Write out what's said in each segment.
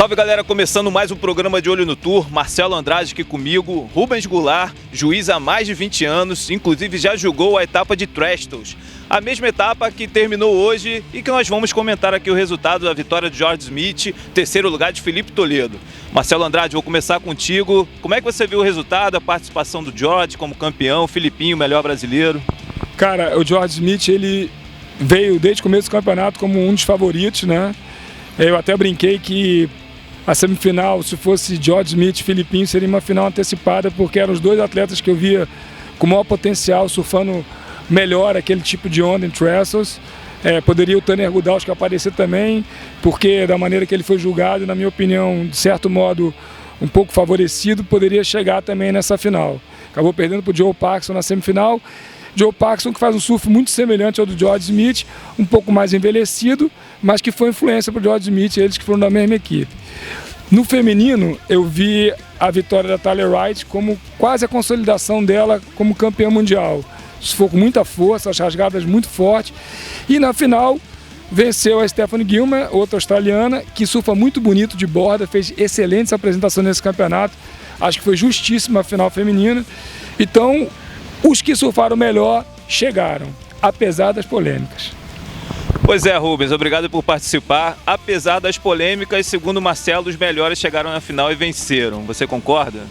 Salve galera, começando mais um programa de Olho no Tour, Marcelo Andrade aqui comigo, Rubens Goulart, juiz há mais de 20 anos, inclusive já julgou a etapa de Trestles, a mesma etapa que terminou hoje e que nós vamos comentar aqui o resultado da vitória de George Smith, terceiro lugar de Felipe Toledo. Marcelo Andrade, vou começar contigo, como é que você viu o resultado, a participação do George como campeão, Filipinho, melhor brasileiro? Cara, o George Smith, ele veio desde o começo do campeonato como um dos favoritos, né? Eu até brinquei que a semifinal, se fosse George Smith e Filipinho, seria uma final antecipada, porque eram os dois atletas que eu via com maior potencial, surfando melhor aquele tipo de onda em Trestles. Poderia o Tanner Gudauski aparecer também, porque da maneira que ele foi julgado, na minha opinião, de certo modo, um pouco favorecido, poderia chegar também nessa final. Acabou perdendo para o Joe Paxson na semifinal. Joe Paxson, que faz um surf muito semelhante ao do George Smith, um pouco mais envelhecido, mas que foi influência para o George Smith, eles que foram da mesma equipe. No feminino, eu vi a vitória da Tyler Wright como quase a consolidação dela como campeã mundial. Surfou com muita força, as rasgadas muito fortes. E na final, venceu a Stephanie Gilmer, outra australiana, que surfa muito bonito de borda, fez excelentes apresentações nesse campeonato. Acho que foi justíssima a final feminina. Então, os que surfaram melhor chegaram, apesar das polêmicas. Pois é, Rubens, obrigado por participar. Apesar das polêmicas, segundo o Marcelo, os melhores chegaram na final e venceram. Você concorda?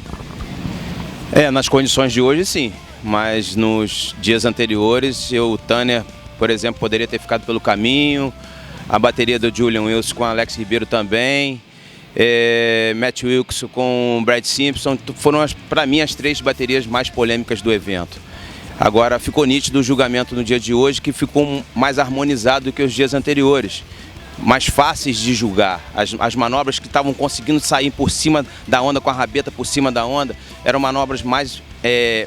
Nas condições de hoje sim, mas nos dias anteriores, o Tanner, por exemplo, poderia ter ficado pelo caminho, a bateria do Julian Wilson com o Alex Ribeiro também, Matt Wilkes com o Brad Simpson, foram para mim as três baterias mais polêmicas do evento. Agora ficou nítido o julgamento no dia de hoje, que ficou mais harmonizado do que os dias anteriores, mais fáceis de julgar. As manobras que estavam conseguindo sair por cima da onda, com a rabeta por cima da onda, eram manobras mais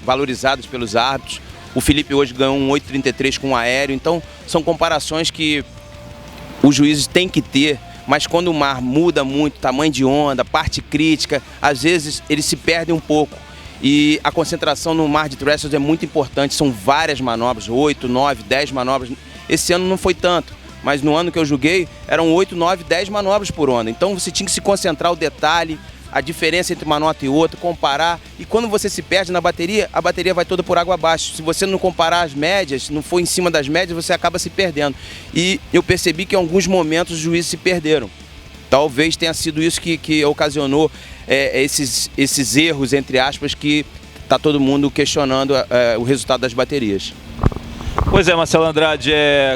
valorizadas pelos árbitros. O Felipe hoje ganhou um 8,33 com o aéreo, então são comparações que os juízes têm que ter, mas quando o mar muda muito, tamanho de onda, parte crítica, às vezes eles se perdem um pouco. E a concentração no mar de Trestles é muito importante, são várias manobras, 8, 9, 10 manobras. Esse ano não foi tanto, mas no ano que eu julguei eram 8, 9, 10 manobras por onda. Então você tinha que se concentrar o detalhe, a diferença entre uma nota e outra, comparar. E quando você se perde na bateria, a bateria vai toda por água abaixo. Se você não comparar as médias, não for em cima das médias, você acaba se perdendo. E eu percebi que em alguns momentos os juízes se perderam. Talvez tenha sido isso que ocasionou esses erros, entre aspas, que está todo mundo questionando o resultado das baterias. Pois é, Marcelo Andrade,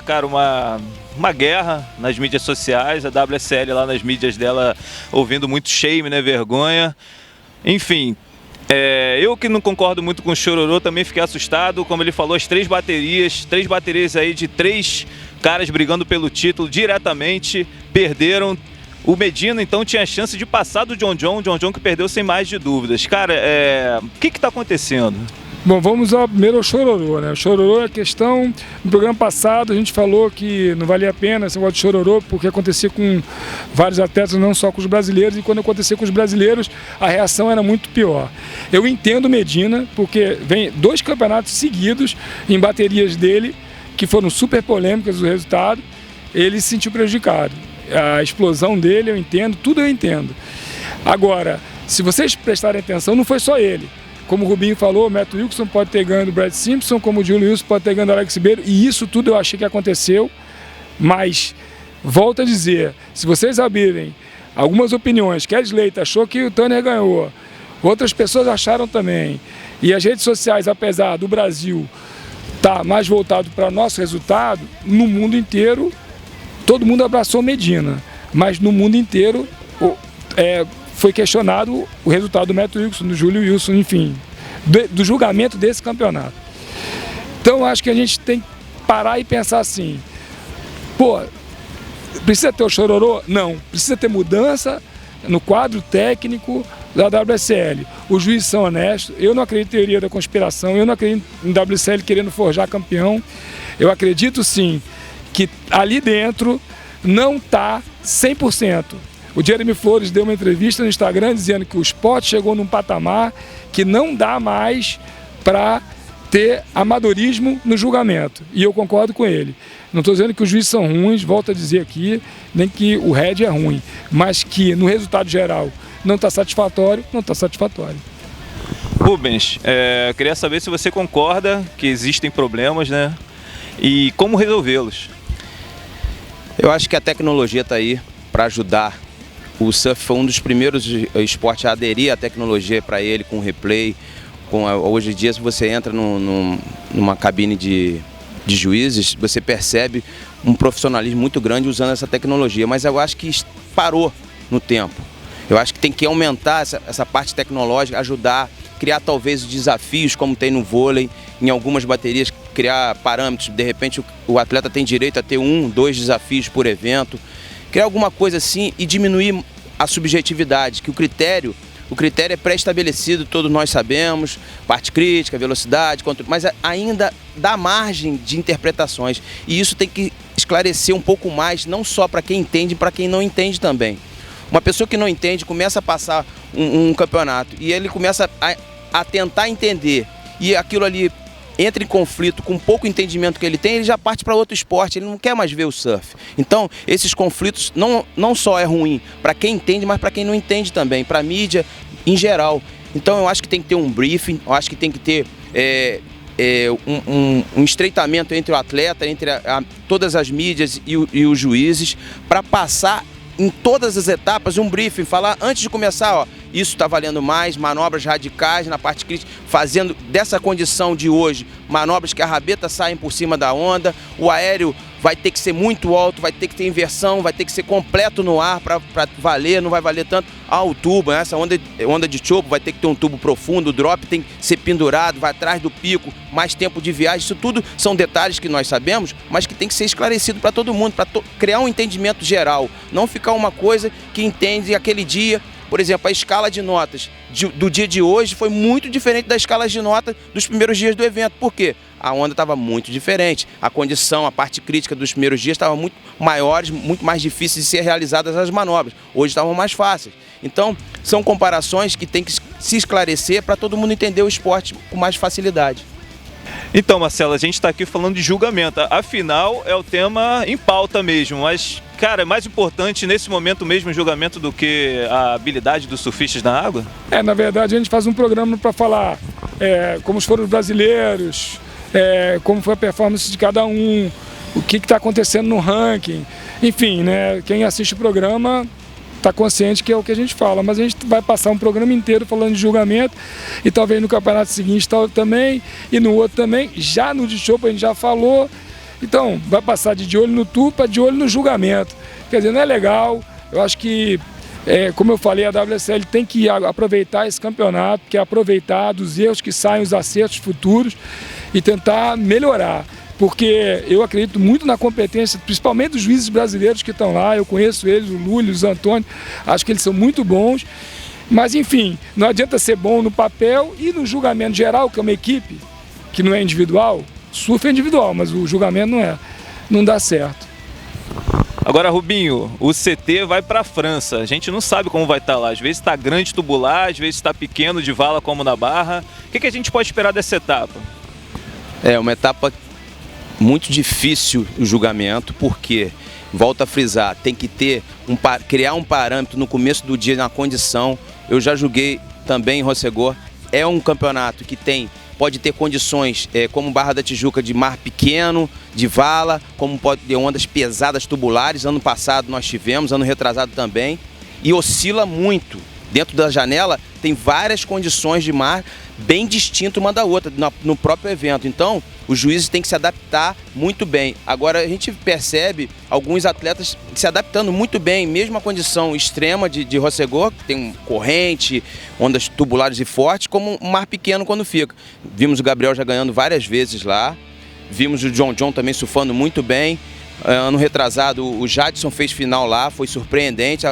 cara, uma guerra nas mídias sociais, a WSL lá nas mídias dela ouvindo muito shame, né, vergonha. Enfim, eu que não concordo muito com o Chororô também fiquei assustado, como ele falou, as três baterias aí de três caras brigando pelo título diretamente, perderam. O Medina, então, tinha a chance de passar do John John que perdeu sem mais de dúvidas. Cara, o que está acontecendo? Bom, vamos primeiro ao Chororô, né? O Chororô é a questão. No programa passado a gente falou que não valia a pena esse negócio de Chororô, porque acontecia com vários atletas, não só com os brasileiros, e quando acontecia com os brasileiros, a reação era muito pior. Eu entendo o Medina, porque vem 2 campeonatos seguidos em baterias dele, que foram super polêmicas o resultado, ele se sentiu prejudicado. A explosão dele eu entendo, tudo eu entendo. Agora, se vocês prestarem atenção, não foi só ele. Como o Rubinho falou, o Matt Wilson pode ter ganho do Brad Simpson, como o Julian Wilson pode ter ganho do Alex Ribeiro, e isso tudo eu achei que aconteceu, mas volto a dizer, se vocês abrirem algumas opiniões, Kelly Slater achou que o Tanner ganhou, outras pessoas acharam também, e as redes sociais, apesar do Brasil estar mais voltado para o nosso resultado, no mundo inteiro, todo mundo abraçou Medina, mas no mundo inteiro foi questionado o resultado do Matt Wilson, do Julian Wilson, enfim, do julgamento desse campeonato. Então acho que a gente tem que parar e pensar assim, precisa ter o Chororô? Não, precisa ter mudança no quadro técnico da WSL. Os juízes são honestos, eu não acredito em teoria da conspiração, eu não acredito em WSL querendo forjar campeão, eu acredito sim que ali dentro não está 100%. O Jeremy Flores deu uma entrevista no Instagram dizendo que o esporte chegou num patamar que não dá mais para ter amadorismo no julgamento, e eu concordo com ele. Não estou dizendo que os juízes são ruins, volto a dizer aqui, nem que o RED é ruim, mas que no resultado geral não está satisfatório, não está satisfatório. Rubens, queria saber se você concorda que existem problemas, né? E como resolvê-los. Eu acho que a tecnologia está aí para ajudar. O surf foi um dos primeiros esportes a aderir à tecnologia para ele, com replay. Hoje em dia, se você entra numa cabine de juízes, você percebe um profissionalismo muito grande usando essa tecnologia. Mas eu acho que parou no tempo. Eu acho que tem que aumentar essa parte tecnológica, ajudar, criar talvez desafios como tem no vôlei, em algumas baterias, criar parâmetros. De repente o atleta tem direito a ter 1, 2 desafios por evento. Criar alguma coisa assim e diminuir a subjetividade, que o critério é pré-estabelecido, todos nós sabemos, parte crítica, velocidade, mas ainda dá margem de interpretações. E isso tem que esclarecer um pouco mais, não só para quem entende, para quem não entende também. Uma pessoa que não entende começa a passar um campeonato e ele começa a tentar entender, e aquilo ali entra em conflito com pouco entendimento que ele tem, ele já parte para outro esporte, ele não quer mais ver o surf. Então, esses conflitos não só é ruim para quem entende, mas para quem não entende também, para a mídia em geral. Então, eu acho que tem que ter um briefing, eu acho que tem que ter um estreitamento entre o atleta, entre todas as mídias e os juízes, para passar em todas as etapas um briefing, falar antes de começar, ó, isso está valendo mais, manobras radicais na parte crítica, fazendo dessa condição de hoje, manobras que a rabeta saem por cima da onda, o aéreo vai ter que ser muito alto, vai ter que ter inversão, vai ter que ser completo no ar para valer, não vai valer tanto. O tubo, essa onda de chopo vai ter que ter um tubo profundo, o drop tem que ser pendurado, vai atrás do pico, mais tempo de viagem, isso tudo são detalhes que nós sabemos, mas que tem que ser esclarecido para todo mundo, para criar um entendimento geral, não ficar uma coisa que entende aquele dia. Por exemplo, a escala de notas do dia de hoje foi muito diferente da escala de nota dos primeiros dias do evento. Por quê? A onda estava muito diferente. A condição, a parte crítica dos primeiros dias estava muito maiores, muito mais difíceis de ser realizadas as manobras. Hoje estavam mais fáceis. Então, são comparações que tem que se esclarecer para todo mundo entender o esporte com mais facilidade. Então, Marcelo, a gente está aqui falando de julgamento. Afinal, é o tema em pauta mesmo, mas, cara, é mais importante nesse momento mesmo o julgamento do que a habilidade dos surfistas na água? Na verdade, a gente faz um programa para falar como foram os brasileiros, como foi a performance de cada um, o que está acontecendo no ranking. Enfim, né, quem assiste o programa está consciente que é o que a gente fala, mas a gente vai passar um programa inteiro falando de julgamento e talvez no campeonato seguinte também e no outro também, já no de chopo a gente já falou, então vai passar de olho no tupa, de olho no julgamento, quer dizer, não é legal, eu acho que, como eu falei, a WSL tem que aproveitar esse campeonato, que é aproveitar dos erros que saem, os acertos futuros e tentar melhorar. Porque eu acredito muito na competência, principalmente dos juízes brasileiros que estão lá, eu conheço eles, o Lúlio, o Antônio, acho que eles são muito bons, mas enfim, não adianta ser bom no papel e no julgamento geral, que é uma equipe, que não é individual, surf é individual, mas o julgamento não dá certo. Agora, Rubinho, o CT vai para a França, a gente não sabe como vai estar lá, às vezes está grande tubular, às vezes está pequeno de vala como na Barra, o que a gente pode esperar dessa etapa? É uma etapa muito difícil o julgamento, porque, volto a frisar, tem que criar um parâmetro no começo do dia na condição. Eu já julguei também em Rossegor, é um campeonato que pode ter condições como Barra da Tijuca de mar pequeno, de vala, como pode ter ondas pesadas tubulares, ano passado nós tivemos, ano retrasado também, e oscila muito. Dentro da janela tem várias condições de mar bem distintas uma da outra no próprio evento. Então, os juízes têm que se adaptar muito bem. Agora, a gente percebe alguns atletas se adaptando muito bem, mesmo a condição extrema de Rossegor, que tem corrente, ondas tubulares e fortes, como um mar pequeno quando fica. Vimos o Gabriel já ganhando várias vezes lá, vimos o John também surfando muito bem. Ano retrasado, o Jadson fez final lá, foi surpreendente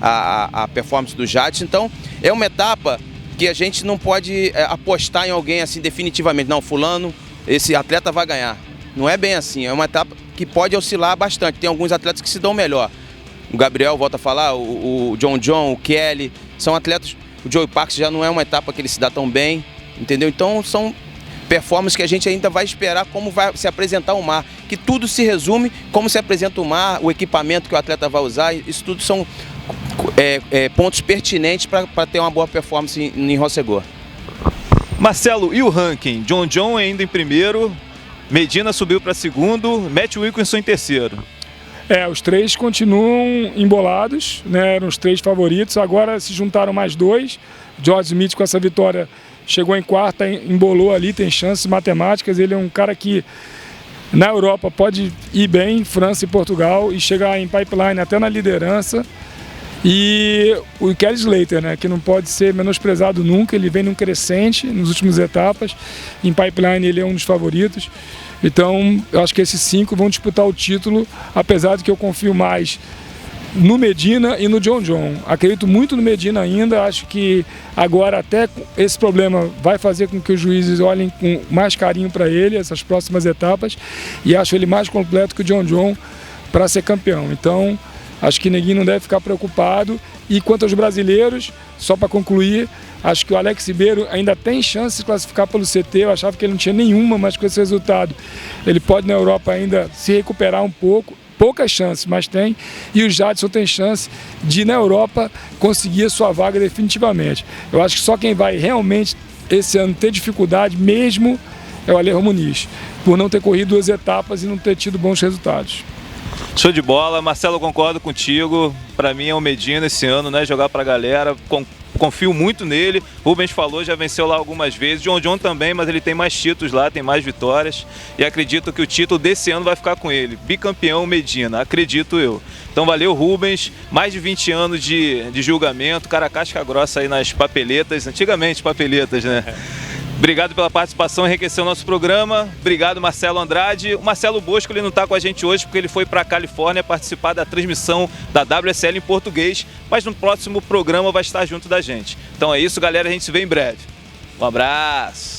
a performance do Jadson. Então, é uma etapa que a gente não pode apostar em alguém assim definitivamente. Não, fulano, esse atleta vai ganhar. Não é bem assim, é uma etapa que pode oscilar bastante. Tem alguns atletas que se dão melhor. O Gabriel, volta a falar, o John, o Kelly, são atletas. O Joey Parks já não é uma etapa que ele se dá tão bem, entendeu? Então, são performance que a gente ainda vai esperar como vai se apresentar o mar, que tudo se resume como se apresenta o mar, o equipamento que o atleta vai usar, isso tudo são pontos pertinentes para ter uma boa performance em Rossegor. Marcelo, e o ranking? John ainda em primeiro, Medina subiu para segundo, Matt Wilkinson em terceiro. Os três continuam embolados, né? Eram os três favoritos, agora se juntaram mais dois. George Smith, com essa vitória, chegou em quarta, embolou ali, tem chances matemáticas. Ele é um cara que na Europa pode ir bem, França e Portugal, e chegar em pipeline até na liderança. E o Kelly Slater, né, que não pode ser menosprezado nunca, ele vem num crescente nas últimas etapas, em pipeline ele é um dos favoritos. Então eu acho que esses 5 vão disputar o título, apesar de que eu confio mais no Medina e no John. Acredito muito no Medina ainda, acho que agora até esse problema vai fazer com que os juízes olhem com mais carinho para ele, essas próximas etapas, e acho ele mais completo que o John para ser campeão. Então acho que Neguinho não deve ficar preocupado. E quanto aos brasileiros, só para concluir, acho que o Alex Ribeiro ainda tem chance de se classificar pelo CT. Eu achava que ele não tinha nenhuma, mas com esse resultado ele pode na Europa ainda se recuperar um pouco. Poucas chances, mas tem. E o Jadson tem chance de na Europa conseguir a sua vaga definitivamente. Eu acho que só quem vai realmente esse ano ter dificuldade mesmo é o Alejo Muniz, por não ter corrido 2 etapas e não ter tido bons resultados. Show de bola, Marcelo, eu concordo contigo. Para mim é o Medina esse ano, né? Jogar para a galera. Confio muito nele. Rubens falou, já venceu lá algumas vezes. John também, mas ele tem mais títulos lá, tem mais vitórias. E acredito que o título desse ano vai ficar com ele. Bicampeão Medina, acredito eu. Então valeu, Rubens. Mais de 20 anos de julgamento. Cara casca grossa aí nas papeletas. Antigamente papeletas, né? Obrigado pela participação, enriqueceu o nosso programa. Obrigado, Marcelo Andrade. O Marcelo Bosco, ele não está com a gente hoje porque ele foi para a Califórnia participar da transmissão da WSL em português, mas no próximo programa vai estar junto da gente. Então é isso, galera, a gente se vê em breve. Um abraço.